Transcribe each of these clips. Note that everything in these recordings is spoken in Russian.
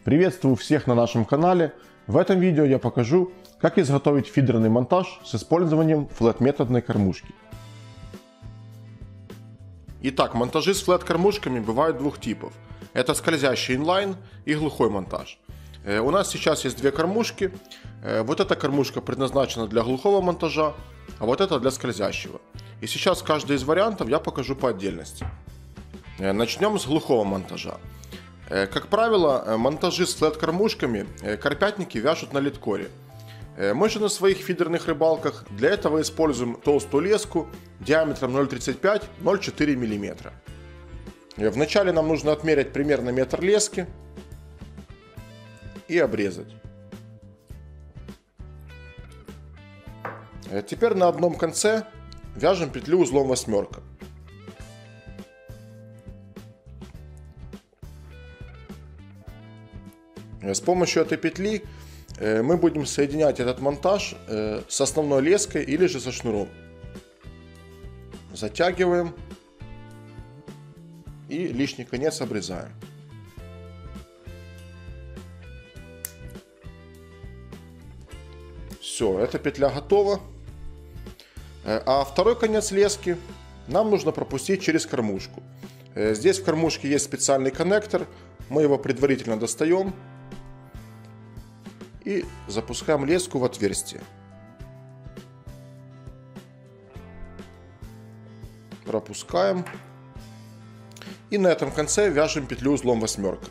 Приветствую всех на нашем канале. В этом видео я покажу, как изготовить фидерный монтаж с использованием флэт-методной кормушки. Итак, монтажи с флэт-кормушками бывают двух типов. Это скользящий инлайн и глухой монтаж. У нас сейчас есть две кормушки. Вот эта кормушка предназначена для глухого монтажа, а вот эта для скользящего. И сейчас каждый из вариантов я покажу по отдельности. Начнем с глухого монтажа. Как правило, монтажи с флэт-кормушками карпятники вяжут на литкоре. Мы же на своих фидерных рыбалках для этого используем толстую леску диаметром 0,35-0,4 мм. Вначале нам нужно отмерять примерно метр лески и обрезать. Теперь на одном конце вяжем петлю узлом восьмерка. С помощью этой петли мы будем соединять этот монтаж с основной леской или же со шнуром. Затягиваем и лишний конец обрезаем. Все, эта петля готова. А второй конец лески нам нужно пропустить через кормушку. Здесь в кормушке есть специальный коннектор. Мы его предварительно достаем и запускаем леску в отверстие. Пропускаем. И на этом конце вяжем петлю узлом восьмерка.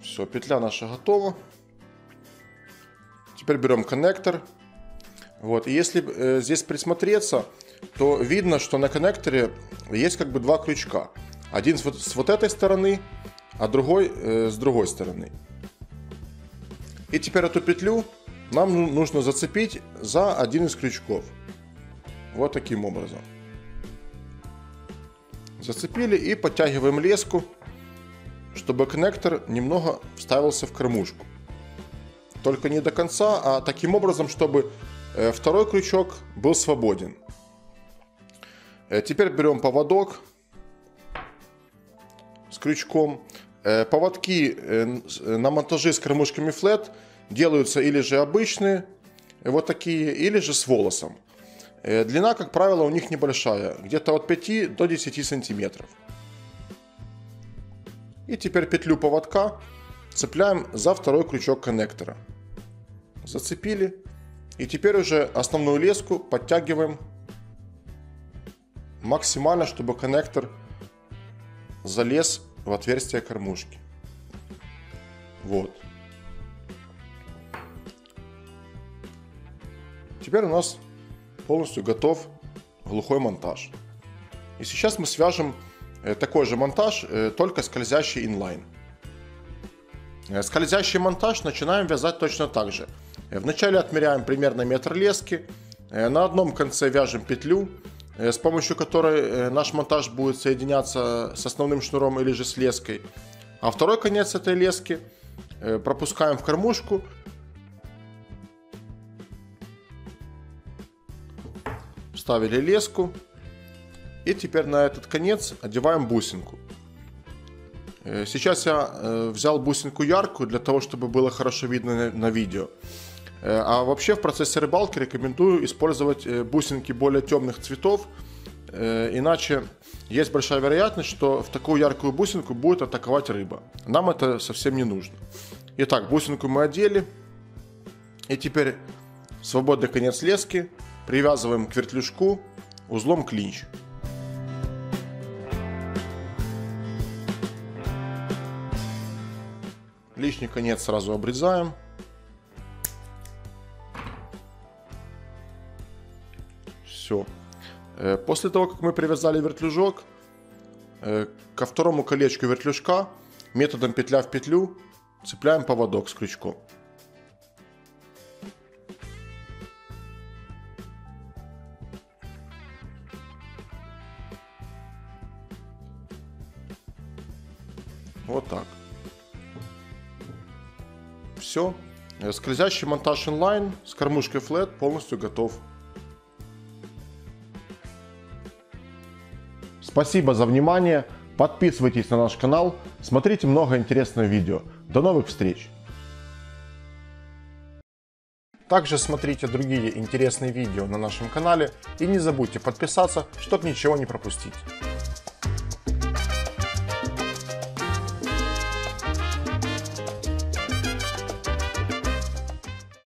Все, петля наша готова. Теперь берем коннектор. Вот. И если здесь присмотреться, то видно, что на коннекторе есть как бы два крючка. Один с вот этой стороны, а другой с другой стороны. И теперь эту петлю нам нужно зацепить за один из крючков. Вот таким образом. Зацепили и подтягиваем леску, чтобы коннектор немного вставился в кормушку. Только не до конца, а таким образом, чтобы второй крючок был свободен. Теперь берем поводок с крючком. Поводки на монтажи с кормушками флэт делаются или же обычные, вот такие, или же с волосом. Длина, как правило, у них небольшая, где-то от 5 до 10 сантиметров. И теперь петлю поводка цепляем за второй крючок коннектора. Зацепили. И теперь уже основную леску подтягиваем максимально, чтобы коннектор залез в отверстие кормушки. Вот. Теперь у нас полностью готов глухой монтаж. И сейчас мы свяжем такой же монтаж, только скользящий инлайн. Скользящий монтаж начинаем вязать точно так же. Вначале отмеряем примерно метр лески. На одном конце вяжем петлю, с помощью которой наш монтаж будет соединяться с основным шнуром или же с леской. А второй конец этой лески пропускаем в кормушку. Вставили леску. И теперь на этот конец одеваем бусинку. Сейчас я взял бусинку яркую, для того, чтобы было хорошо видно на видео. А вообще в процессе рыбалки рекомендую использовать бусинки более темных цветов, иначе есть большая вероятность, что в такую яркую бусинку будет атаковать рыба. Нам это совсем не нужно. Итак, бусинку мы одели. И теперь свободный конец лески привязываем к вертлюжку узлом клинч. Лишний конец сразу обрезаем. Все. После того, как мы привязали вертлюжок, ко второму колечку вертлюжка методом петля в петлю цепляем поводок с крючком. Вот так. Все. Скользящий монтаж инлайн с кормушкой флет полностью готов. Спасибо за внимание. Подписывайтесь на наш канал. Смотрите много интересных видео. До новых встреч! Также смотрите другие интересные видео на нашем канале и не забудьте подписаться, чтобы ничего не пропустить.